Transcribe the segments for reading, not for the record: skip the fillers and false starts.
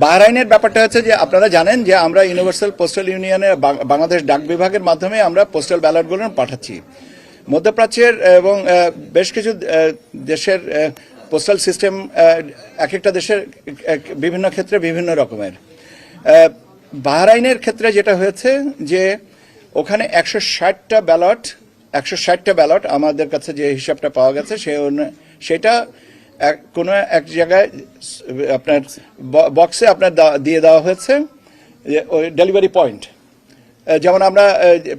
বাহরাইনের ব্যাপারটা হচ্ছে যে আপনারা জানেন যে আমরা ইউনিভার্সাল পোস্টাল ইউনিয়নের বাংলাদেশ ডাক বিভাগের মাধ্যমে আমরা পোস্টাল ব্যালটগুলো পাঠাচ্ছি। মধ্যপ্রাচ্যের এবং বেশ কিছু দেশের পোস্টাল সিস্টেম এক একটা দেশের বিভিন্ন ক্ষেত্রে বিভিন্ন রকমের। বাহরাইনের ক্ষেত্রে যেটা হয়েছে যে ওখানে 160টা ব্যালট আমাদের কাছে যে হিসাবটা পাওয়া গেছে সেটা কোনো এক জায়গায় আপনার বক্সে আপনার দিয়ে দেওয়া হয়েছে ওই ডেলিভারি পয়েন্ট, যেমন আমরা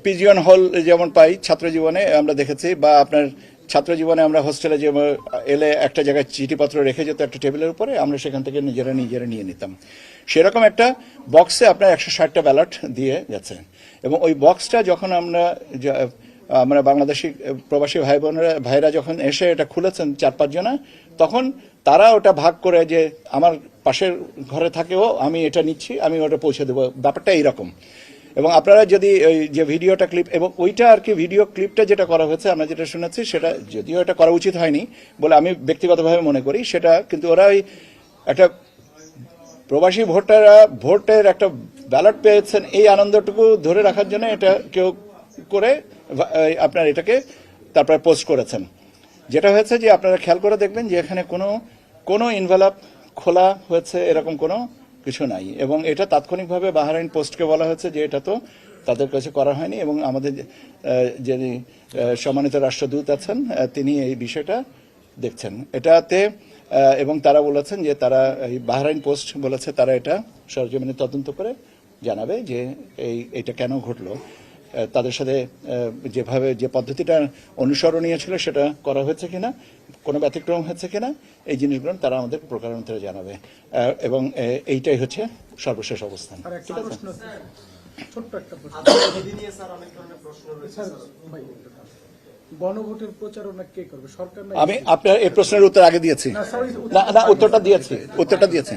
পিজিয়ন হল যেমন পাই ছাত্র জীবনে আমরা দেখেছি, বা আপনার ছাত্র জীবনে আমরা হোস্টেলে যে এলে একটা জায়গায় চিঠিপত্র রেখে যেত একটা টেবিলের উপরে, আমরা সেখান থেকে নিজেরা নিয়ে নিতাম। সেরকম একটা বক্সে আপনার 160টা ব্যালট দিয়ে গেছে, এবং ওই বক্সটা যখন আমরা বাংলাদেশি প্রবাসী ভাইরা যখন এসে এটা খুলেছেন 4-5 জনা, তখন তারা ওটা ভাগ করে যে আমার পাশের ঘরে থাকেও আমি এটা নিচ্ছি, আমি ওটা পৌঁছে দেবো, ব্যাপারটা এইরকম। এবং আপনারা যদি ওই যে ভিডিওটা ক্লিপ এবং ওইটা আর কি ভিডিও ক্লিপটা যেটা করা হয়েছে আমরা যেটা শুনেছি, সেটা যদিও এটা করা উচিত হয়নি বলে আমি ব্যক্তিগতভাবে মনে করি, সেটা কিন্তু ওরা ওই একটা প্রবাসী ভোটের একটা ব্যালট পেয়েছেন এই আনন্দটুকু ধরে রাখার জন্য এটা কেউ করে আপনার এটাকে তারপরে পোস্ট করেছেন। যেটা হয়েছে যে আপনারা খেয়াল করে দেখবেন যে এখানে কোনো ইনভেলপ খোলা হয়েছে এরকম কোনো কিছু নাই, এবং এটা তাৎক্ষণিকভাবে বাহরাইন পোস্টকে বলা হয়েছে যে এটা তো তাদের কাছে করা হয়নি, এবং আমাদের যিনি সম্মানিত রাষ্ট্রদূত আছেন তিনি এই বিষয়টা দেখছেন এটাতে, এবং তারা বলেছেন যে তারা এই বাহরাইন পোস্ট বলেছে তারা এটা সরজমিনে তদন্ত করে জানাবে যে এইটা কেন ঘটলো, তাদের সাথে যেভাবে যে পদ্ধতিটা অনুসরণীয় ছিল সেটা করা হয়েছে কিনা, কোনো ব্যতিক্রম হয়েছে কিনা, এই জিনিসগুলো তারা আমাদের প্রকারান্তরে জানাবে, এবং এইটাই হচ্ছে সর্বশেষ অবস্থান। গণভোটের প্রচারণা কে করবে? সরকার? আমি আপনার এই প্রশ্নের উত্তর আগে দিয়েছি, না উত্তরটা দিয়েছি।